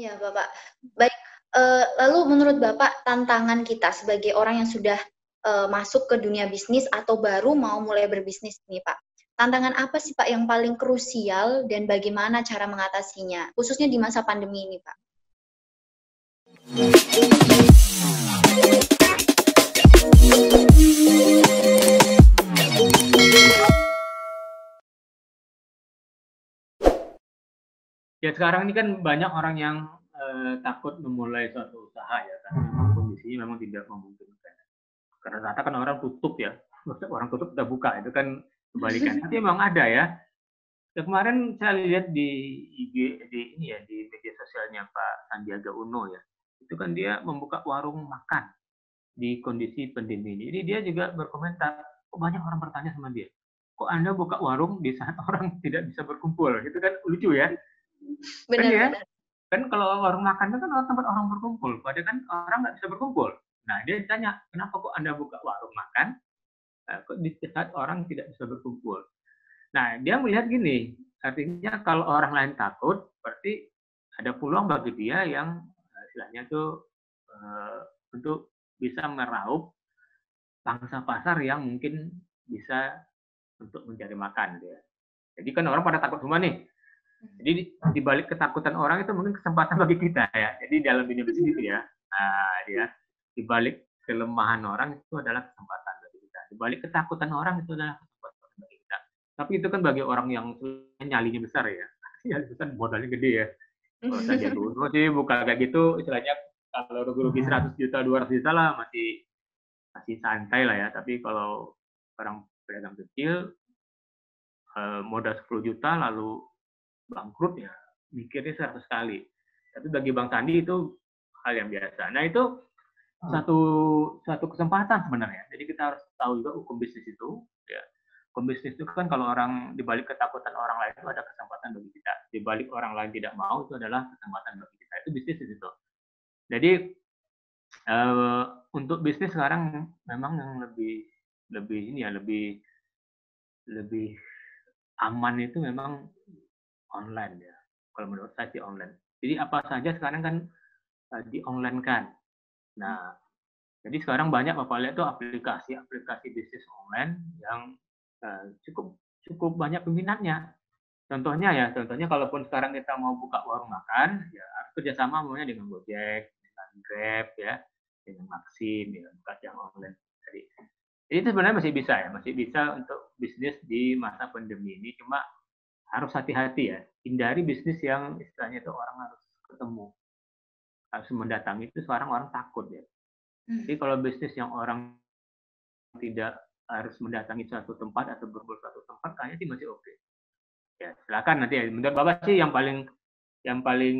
Iya, Bapak. Baik, lalu menurut Bapak tantangan kita sebagai orang yang sudah masuk ke dunia bisnis atau baru mau mulai berbisnis nih, Pak. Tantangan apa sih, Pak, yang paling krusial dan bagaimana cara mengatasinya, khususnya di masa pandemi ini, Pak? Ya sekarang ini kan banyak orang yang takut memulai suatu usaha ya, karena memang kondisinya memang tidak memungkinkan. Karena rata kan orang tutup ya, orang tutup udah buka, itu kan kebalikan. Tapi memang ada ya. Ya, kemarin saya lihat di IG di media sosialnya Pak Sandiaga Uno ya, itu kan dia membuka warung makan di kondisi pandemi ini. Jadi dia juga berkomentar, kok banyak orang bertanya sama dia, kok Anda buka warung di saat orang tidak bisa berkumpul, gitu kan lucu ya. Kan ya, Benar-benar. kan kalau warung makan itu kan tempat orang berkumpul, padahal kan orang nggak bisa berkumpul. Nah dia ditanya, kenapa kok Anda buka warung makan kok di saat orang tidak bisa berkumpul? Nah dia melihat gini, artinya kalau orang lain takut, berarti ada peluang bagi dia yang istilahnya tuh untuk bisa meraup pangsa pasar yang mungkin bisa untuk mencari makan. Ya. Jadi kan orang pada takut semua nih. Jadi di balik ketakutan orang itu mungkin kesempatan bagi kita ya. Jadi dalam dunia bisnis itu ya, dia di balik kelemahan orang itu adalah kesempatan bagi kita. Di balik ketakutan orang itu adalah kesempatan bagi kita. Tapi itu kan bagi orang yang nyalinya besar ya. Nyali besar modalnya gede ya. Kalau saya dulu sih buka kayak gitu, istilahnya kalau rugi 100 juta, 200 juta lah masih santai lah ya. Tapi kalau orang pedagang kecil modal 10 juta lalu bangkrut ya mikirnya 100 kali. Tapi bagi Bang Sandi itu hal yang biasa. Nah itu satu kesempatan sebenarnya. Jadi kita harus tahu juga hukum bisnis itu. Ya. Hukum bisnis itu kan kalau orang dibalik ketakutan orang lain itu ada kesempatan bagi kita. Dibalik orang lain tidak mau itu adalah kesempatan bagi kita. Itu bisnis itu. Jadi untuk bisnis sekarang memang yang lebih ini ya lebih aman itu memang online ya. Kalau menurut saya sih online. Jadi apa saja sekarang kan di online kan. Nah, jadi sekarang banyak Bapak lihat tuh aplikasi bisnis online yang cukup banyak peminatnya. Contohnya kalaupun sekarang kita mau buka warung makan, ya harus kerjasama maunya dengan Gojek, dengan Grab ya, dengan Maxim, ya buka yang online. Jadi itu sebenarnya masih bisa untuk bisnis di masa pandemi ini. Cuma harus hati-hati ya, hindari bisnis yang istilahnya itu orang harus ketemu, harus mendatangi itu sekarang orang takut ya. Jadi kalau bisnis yang orang tidak harus mendatangi suatu tempat atau berburu suatu tempat, kayaknya sih masih oke. Ya silakan nanti ya. Menurut Bapak sih yang paling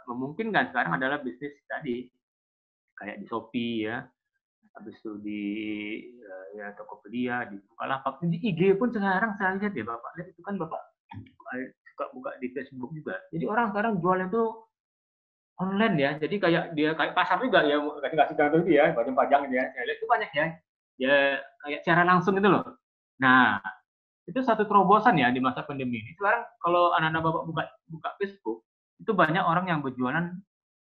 memungkinkan sekarang adalah bisnis tadi kayak di Shopee ya, habis itu di ya Tokopedia, di Bukalapak, di IG pun sekarang saya lihat ya Bapak lihat itu kan Bapak suka buka di Facebook juga. Jadi orang sekarang jualnya tuh online ya. Jadi kayak pasar juga ya, nggak segantung itu ya, pajang ya. Saya lihat itu banyak ya. Ya kayak secara langsung itu loh. Nah, itu satu terobosan ya di masa pandemi ini. Sekarang kalau anak-anak Bapak buka Facebook, itu banyak orang yang berjualan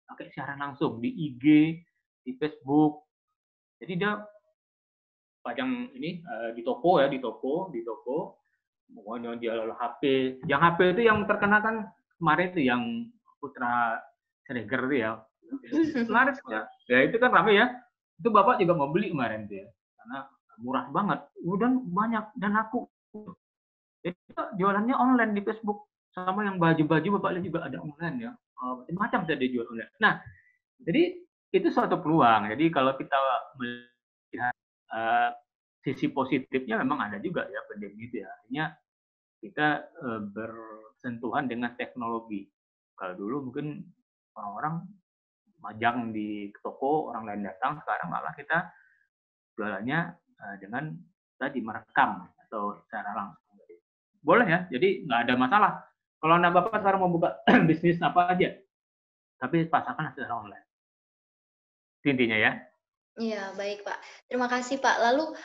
pakai secara langsung di IG, di Facebook. Jadi dia pajang ini di toko ya, di toko, pokoknya dia lalu HP. Yang HP itu yang terkenal kan kemarin itu yang Putra Siregar itu ya. Laris ya. Ya itu kan rame ya. Itu Bapak juga mau beli kemarin tuh ya. Karena murah banget. Dan banyak dan laku. Jadi jualannya online di Facebook. Sama yang baju-baju Bapak lihat juga ada online ya. Macam-macam saya dijual online. Nah, jadi itu suatu peluang. Jadi kalau kita melihat sisi positifnya memang ada juga ya pandemi itu ya. Artinya kita bersentuhan dengan teknologi. Kalau dulu mungkin orang-orang majang di toko, orang lain datang, sekarang malah kita jualannya dengan tadi merekam atau secara langsung. Boleh ya, jadi nggak ada masalah. Kalau anak Bapak sekarang mau buka bisnis apa aja, tapi pasarkan secara online. Intinya ya. Iya, baik Pak. Terima kasih Pak. Lalu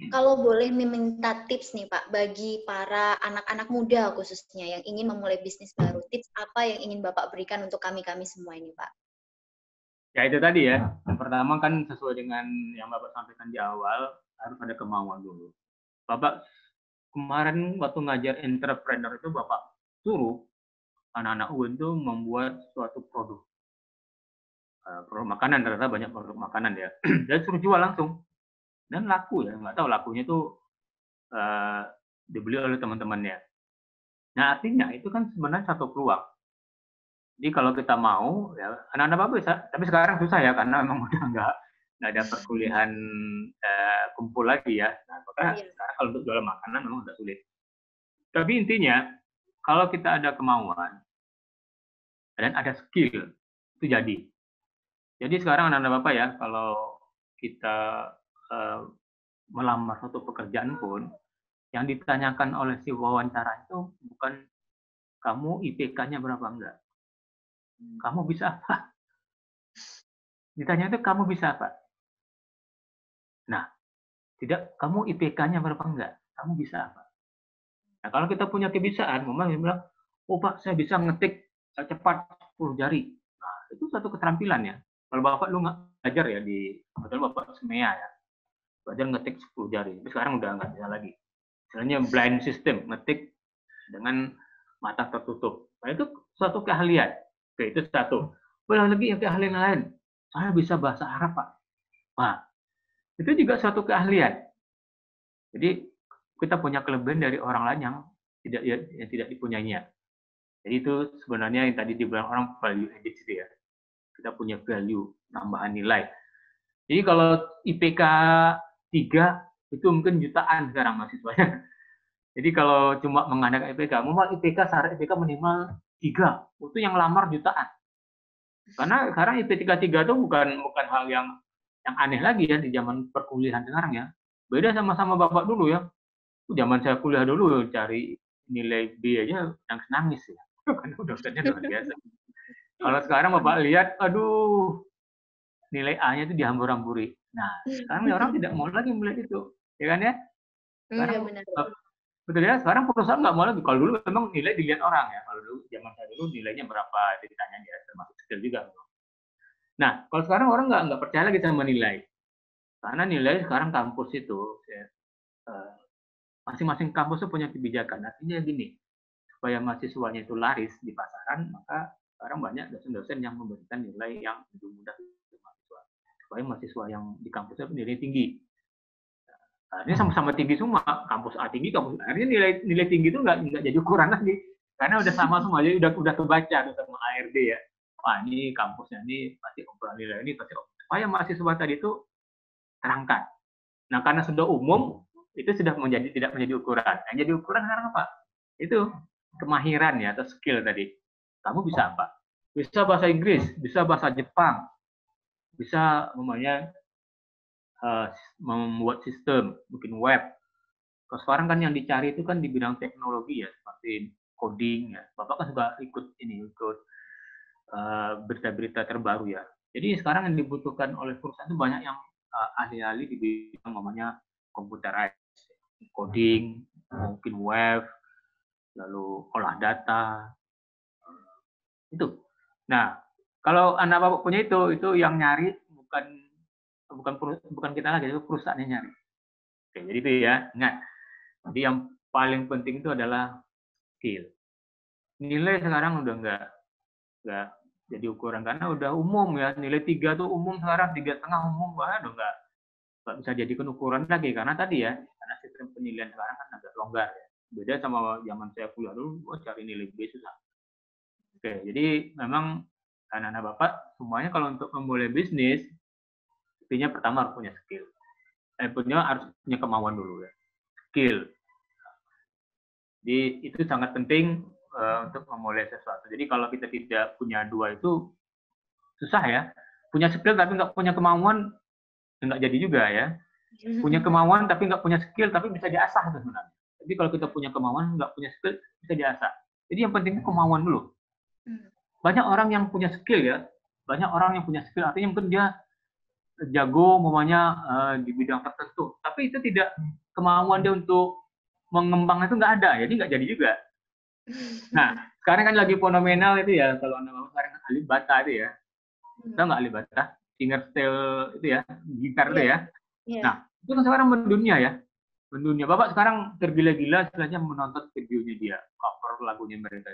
Kalau boleh meminta tips nih Pak, bagi para anak-anak muda khususnya yang ingin memulai bisnis baru, tips apa yang ingin Bapak berikan untuk kami-kami semua ini Pak? Ya itu tadi ya. Yang pertama kan sesuai dengan yang Bapak sampaikan di awal, harus ada kemauan dulu. Bapak kemarin waktu ngajar entrepreneur itu Bapak suruh anak-anak UN itu membuat suatu produk makanan, ternyata banyak produk makanan ya. Dan suruh jual langsung. Dan laku ya, nggak tahu lakunya itu uh, dibeli oleh teman-temannya. Nah artinya itu kan sebenarnya satu peluang. Jadi kalau kita mau, ya anak-anak Bapak bisa. Tapi sekarang susah ya, karena memang udah nggak ada perkuliahan kumpul lagi ya. Nah, maka sekarang kalau untuk jual makanan memang udah sulit. Tapi intinya, kalau kita ada kemauan dan ada skill, itu jadi. Jadi sekarang anak-anak Bapak ya, kalau kita melamar suatu pekerjaan pun, yang ditanyakan oleh si wawancara itu bukan kamu IPK-nya berapa enggak. Kamu bisa apa? Ditanya itu kamu bisa apa? Nah, tidak kamu IPK-nya berapa enggak? Kamu bisa apa? Nah, kalau kita punya kebiasaan, Mama bilang, oh Pak, saya bisa ngetik cepat 10 jari. Nah, itu satu keterampilan ya. Kalau Bapak lu ngajar ya di, betul Bapak SMEA ya, belajar ngetik 10 jari. Tapi sekarang udah nggak bisa lagi. Misalnya blind system, ngetik dengan mata tertutup. Nah, itu suatu keahlian. Oke, itu satu. Belum lagi yang keahlian lain. Saya bisa bahasa Arab, Pak. Nah, itu juga suatu keahlian. Jadi kita punya kelebihan dari orang lain yang tidak dipunyainya. Jadi itu sebenarnya yang tadi dibilang orang value added ya. Kita punya value, tambahan nilai. Jadi kalau IPK 3 itu mungkin jutaan sekarang mahasiswanya. Jadi kalau cuma mengandalkan IPK, minimal IPK syarat IPK minimal 3, itu yang lamar jutaan. Karena sekarang IPK 3 itu bukan hal yang aneh lagi ya di zaman perkuliahan sekarang ya. Beda sama Bapak dulu ya. Zaman saya kuliah dulu cari nilai B aja nangis ya. Karena dosennya luar biasa. Kalau sekarang Bapak lihat, aduh, nilai A-nya itu dihambur-hamburi. Nah, sekarang orang tidak mau lagi melihat itu. Ya kan ya? Sekarang betul ya, sekarang perusahaan nggak mau lagi. Kalau dulu memang nilai dilihat orang ya. Kalau dulu zaman saya dulu nilainya berapa ditanya dia, termasuk skill juga. Nah, kalau sekarang orang nggak percaya lagi sama nilai. Karena nilai sekarang kampus itu ya, masing-masing kampus itu punya kebijakan. Artinya gini, supaya mahasiswanya itu laris di pasaran, maka sekarang banyak dosen-dosen yang memberikan nilai yang lebih mudah untuk mahasiswa. Supaya mahasiswa yang di kampusnya nilai tinggi. Nah, ini sama-sama tinggi semua, kampus A tinggi, kampus A. Artinya nilai tinggi itu nggak jadi ukuran lagi, karena udah sama semua, jadi udah kebaca tuh sama ARD ya. Wah ini kampusnya ini pasti ukuran nilai ini pasti supaya mahasiswa tadi itu terangkat. Nah karena sudah umum itu sudah tidak menjadi ukuran. Yang jadi ukuran sekarang apa? Itu kemahiran ya atau skill tadi. Kamu bisa apa? Bisa bahasa Inggris, bisa bahasa Jepang, bisa namanya membuat sistem, bikin web. Kalau sekarang kan yang dicari itu kan di bidang teknologi ya, seperti coding ya. Bapak kan juga ikut berita-berita terbaru ya. Jadi sekarang yang dibutuhkan oleh perusahaan itu banyak yang ahli-ahli di bidang namanya computerized, coding, mungkin web, lalu olah data, itu. Nah, kalau anak bapak punya itu yang nyari bukan kita lagi, itu perusahaan yang nyari. Oke, jadi itu ya, ingat. Jadi yang paling penting itu adalah skill. Nilai sekarang udah nggak jadi ukuran karena udah umum ya, nilai 3 tuh umum sekarang, 3,5 umum, udah nggak bisa jadikan ukuran lagi karena tadi ya, karena sistem penilaian sekarang kan agak longgar ya. Beda sama zaman saya kuliah dulu, cari nilai B susah. Oke, jadi memang anak-anak Bapak semuanya kalau untuk memulai bisnis, intinya pertama harus punya skill. Harus punya kemauan dulu ya. Skill. Jadi itu sangat penting untuk memulai sesuatu. Jadi kalau kita tidak punya dua itu susah ya. Punya skill tapi nggak punya kemauan nggak jadi juga ya. Punya kemauan tapi nggak punya skill tapi bisa diasah sebenarnya. Jadi kalau kita punya kemauan nggak punya skill bisa diasah. Jadi yang penting kemauan dulu. Banyak orang yang punya skill ya. Banyak orang yang punya skill artinya mungkin dia jago di bidang tertentu. Tapi tapi itu tidak kemauan dia untuk mengembang itu nggak ada, jadi nggak jadi juga. Nah, sekarang kan lagi fenomenal itu ya, kalau Anda mau sekarang Alibata itu ya. Tahu nggak Alibata? Fingerstyle itu ya, gitar itu ya. Nah, itu kan sekarang mendunia ya. Mendunia. Bapak sekarang tergila-gila istilahnya menonton videonya dia, cover lagunya mereka.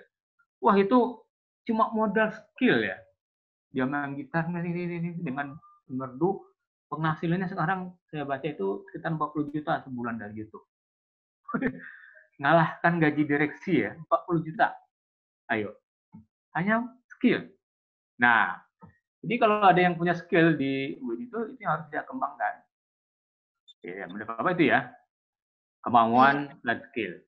Wah, itu cuma modal skill ya. Dia main gitar dengan merdu, penghasilannya sekarang saya baca itu sekitar 40 juta sebulan dari YouTube. Ngalahkan gaji direksi ya, 40 juta. Ayo, hanya skill. Nah, jadi kalau ada yang punya skill di UIN itu harus dia kembangkan. Ya, menurut Bapak itu ya, kemauan dan skill.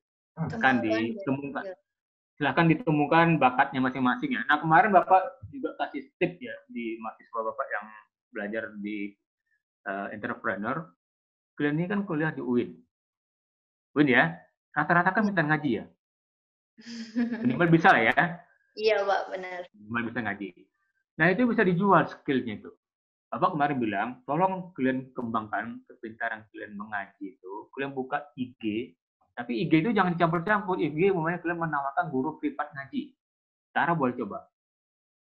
Silahkan ditemukan bakatnya masing-masing ya. Nah, kemarin Bapak juga kasih tip ya di mahasiswa Bapak yang belajar di entrepreneur. Kalian ini kan kuliah di UIN. UIN ya, rata-rata kan minta ngaji ya. Minimal bisa lah ya. Iya, Pak, benar. Minimal bisa ngaji. Nah, itu bisa dijual skillnya itu. Bapak kemarin bilang, tolong kalian kembangkan kepintaran kalian mengaji itu. Kalian buka IG, tapi IG itu jangan dicampur-campur. IG umumnya kalian menawarkan guru privat ngaji. Cara boleh coba.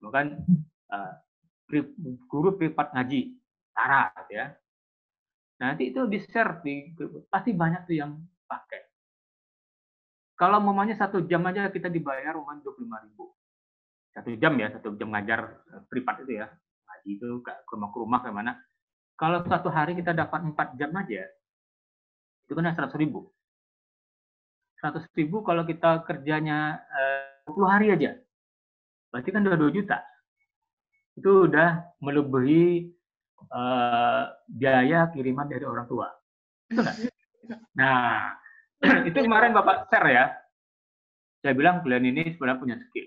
Bukan guru privat ngaji. Cara ya. Nanti itu di-share, pasti banyak tuh yang pakai. Kalau umumnya 1 jam aja kita dibayar umumnya 25.000. 1 jam ya, 1 jam ngajar privat itu ya. Ngaji itu ke rumah ke mana. Kalau 1 hari kita dapat 4 jam aja, itu kan 100.000. 100.000 kalau kita kerjanya 20 hari aja, berarti kan udah 2 juta. Itu udah melebihi biaya kiriman dari orang tua. Betul nggak? Nah, itu kemarin Bapak share ya. Saya bilang kalian ini sebenarnya punya skill.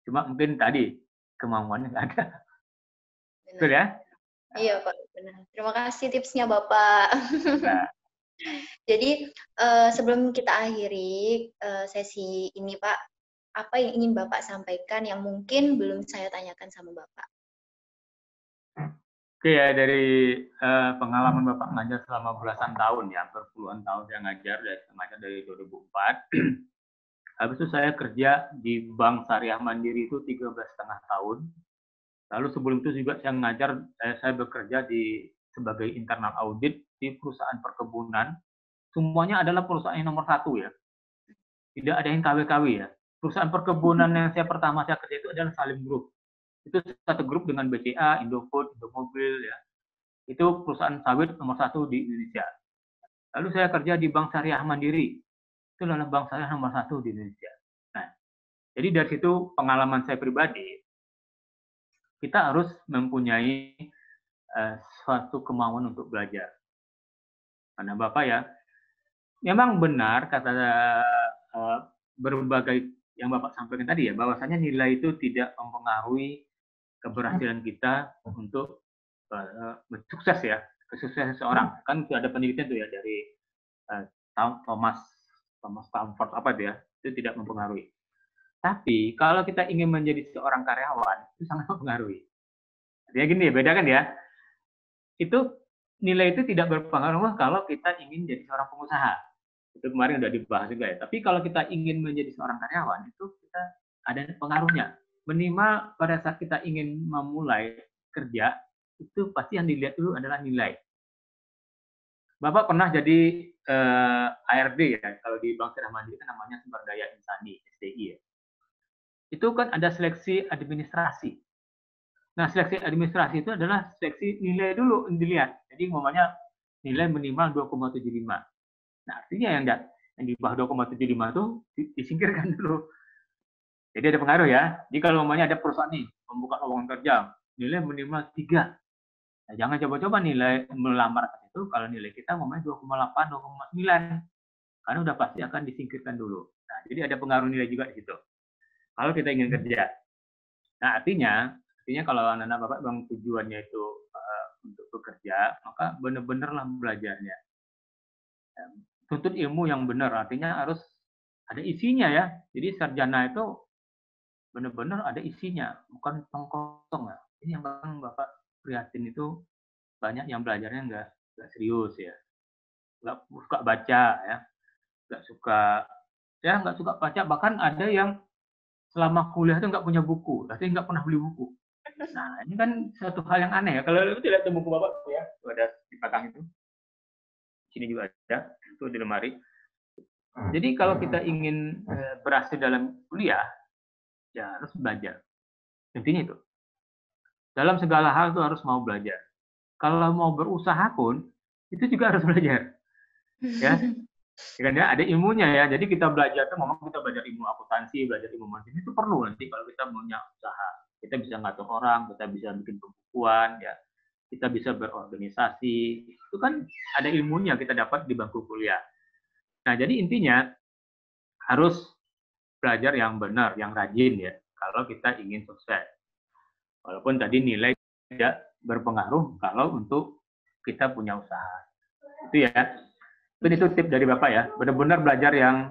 Cuma mungkin tadi kemauannya nggak ada. Betul ya? Iya, Pak, benar. Terima kasih tipsnya, Bapak. Nah. Jadi, sebelum kita akhiri sesi ini, Pak, apa yang ingin Bapak sampaikan yang mungkin belum saya tanyakan sama Bapak? Oke ya, dari pengalaman Bapak ngajar selama belasan tahun ya, hampir puluhan tahun saya ngajar dari 2004. Habis itu saya kerja di Bank Syariah Mandiri itu 13,5 tahun. Lalu sebelum itu juga saya ngajar, saya bekerja sebagai internal audit di perusahaan perkebunan. Semuanya adalah perusahaan yang nomor 1 ya. Tidak ada yang KW-KW ya. Perusahaan perkebunan yang pertama saya kerja itu adalah Salim Group. Itu satu grup dengan BCA, Indofood, Indomobil ya. Itu perusahaan sawit nomor 1 di Indonesia. Lalu saya kerja di Bank Syariah Mandiri. Itu adalah bank syariah nomor 1 di Indonesia. Nah, jadi dari situ pengalaman saya pribadi, kita harus mempunyai suatu kemauan untuk belajar. Karena Bapak ya, memang benar kata berbagai yang Bapak sampaikan tadi ya, bahwasanya nilai itu tidak mempengaruhi keberhasilan kita untuk sukses ya, kesuksesan seseorang. Kan ada penelitian tuh ya dari Thomas Stamford apa itu ya, itu tidak mempengaruhi. Tapi kalau kita ingin menjadi seorang karyawan, itu sangat mempengaruhi. Artinya gini ya, beda kan ya. Itu nilai itu tidak berpengaruh kalau kita ingin jadi seorang pengusaha. Itu kemarin udah dibahas juga ya. Tapi kalau kita ingin menjadi seorang karyawan, itu kita ada pengaruhnya. Minimal pada saat kita ingin memulai kerja, itu pasti yang dilihat dulu adalah nilai. Bapak pernah jadi ARD ya, kalau di Bank Syariah Mandiri kan namanya Sumber Daya Insani, SDI ya. Itu kan ada seleksi administrasi. Nah, seleksi administrasi itu adalah seleksi nilai dulu yang dilihat. Jadi umpamanya nilai minimal 2,75. Nah, artinya yang di bawah 2,75 itu disingkirkan dulu. Jadi ada pengaruh ya. Jadi kalau umpamanya ada perusahaan nih membuka lowongan kerja, nilai minimal 3. Nah, jangan coba-coba nilai melamar ke situ kalau nilai kita umpamanya 2,8, 2,9. Karena udah pasti akan disingkirkan dulu. Nah, jadi ada pengaruh nilai juga di situ. Kalau kita ingin kerja. Nah, artinya kalau anak-anak Bapak memang tujuannya itu untuk bekerja, maka benar-benarlah belajarnya. Tuntut ilmu yang benar, artinya harus ada isinya ya. Jadi sarjana itu benar-benar ada isinya, bukan kosong ya. Ini yang Bapak prihatin itu banyak yang belajarnya nggak serius ya. nggak suka baca ya, nggak suka baca, bahkan ada yang selama kuliah itu nggak punya buku, tapi nggak pernah beli buku. Nah, ini kan satu hal yang aneh ya. Kalau lu tidak ada buku Bapak ya, itu ada di belakang itu. Sini juga ada, itu di lemari. Jadi kalau kita ingin berhasil dalam kuliah, ya harus belajar. Intinya itu. Dalam segala hal itu harus mau belajar. Kalau mau berusaha pun, itu juga harus belajar. Ya, karena ada ilmunya ya. Jadi kita belajar itu, memang kita belajar ilmu akuntansi, belajar ilmu manajemen itu perlu nanti kalau kita punya usaha. Kita bisa ngatur orang, kita bisa bikin pembukuan, ya. Kita bisa berorganisasi. Itu kan ada ilmunya kita dapat di bangku kuliah. Nah, jadi intinya harus belajar yang benar, yang rajin ya. Kalau kita ingin sukses. Walaupun tadi nilai tidak berpengaruh kalau untuk kita punya usaha. Itu ya. Itu tip dari Bapak ya. Benar-benar belajar yang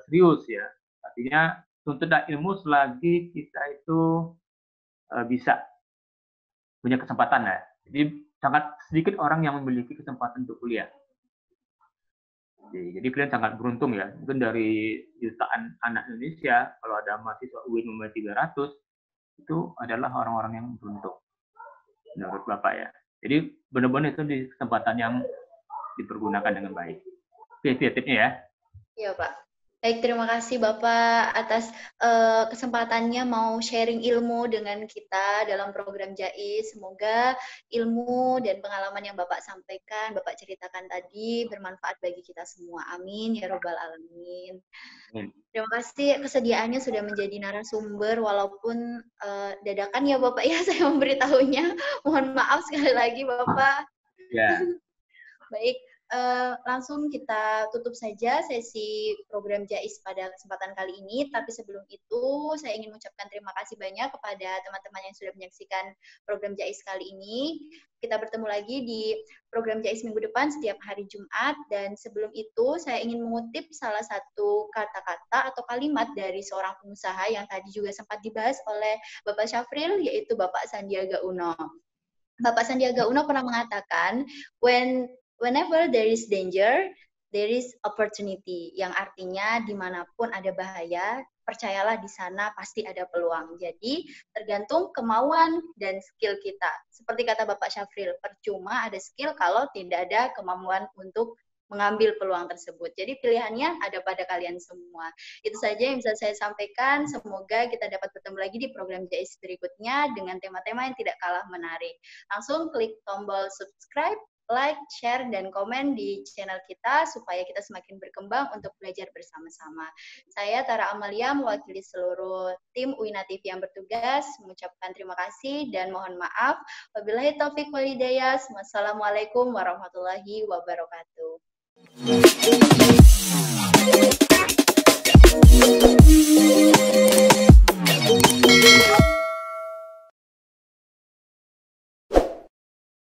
serius ya. Artinya tuntutlah ilmu selagi kita itu bisa punya kesempatan ya. Jadi sangat sedikit orang yang memiliki kesempatan untuk kuliah. Jadi kalian sangat beruntung ya. Mungkin dari jutaan anak Indonesia, kalau ada mahasiswa UIN nomor 300, itu adalah orang-orang yang beruntung. Menurut Bapak ya. Jadi benar-benar itu di kesempatan yang dipergunakan dengan baik. Oke, itu tipnya ya. Iya, Pak. Baik, terima kasih Bapak atas kesempatannya mau sharing ilmu dengan kita dalam program JAIS. Semoga ilmu dan pengalaman yang Bapak sampaikan, Bapak ceritakan tadi bermanfaat bagi kita semua. Amin ya robbal alamin. Terima kasih kesediaannya sudah menjadi narasumber walaupun dadakan ya Bapak ya saya memberitahunya. Mohon maaf sekali lagi Bapak. Ya. Baik. Langsung kita tutup saja sesi program JAIS pada kesempatan kali ini. Tapi sebelum itu, saya ingin mengucapkan terima kasih banyak kepada teman-teman yang sudah menyaksikan program JAIS kali ini. Kita bertemu lagi di program JAIS minggu depan setiap hari Jumat. Dan sebelum itu, saya ingin mengutip salah satu kata-kata atau kalimat dari seorang pengusaha yang tadi juga sempat dibahas oleh Bapak Syafril, yaitu Bapak Sandiaga Uno. Bapak Sandiaga Uno pernah mengatakan, whenever there is danger, there is opportunity. Yang artinya dimanapun ada bahaya, percayalah di sana pasti ada peluang. Jadi tergantung kemauan dan skill kita. Seperti kata Bapak Syafril, percuma ada skill kalau tidak ada kemampuan untuk mengambil peluang tersebut. Jadi pilihannya ada pada kalian semua. Itu saja yang bisa saya sampaikan. Semoga kita dapat bertemu lagi di program JAIS berikutnya dengan tema-tema yang tidak kalah menarik. Langsung klik tombol subscribe, like, share, dan komen di channel kita supaya kita semakin berkembang untuk belajar bersama-sama. Saya Tara Amalia mewakili seluruh tim UINA TV yang bertugas mengucapkan terima kasih dan mohon maaf. Wabillahi taufiq wal hidayah. Wassalamualaikum warahmatullahi wabarakatuh.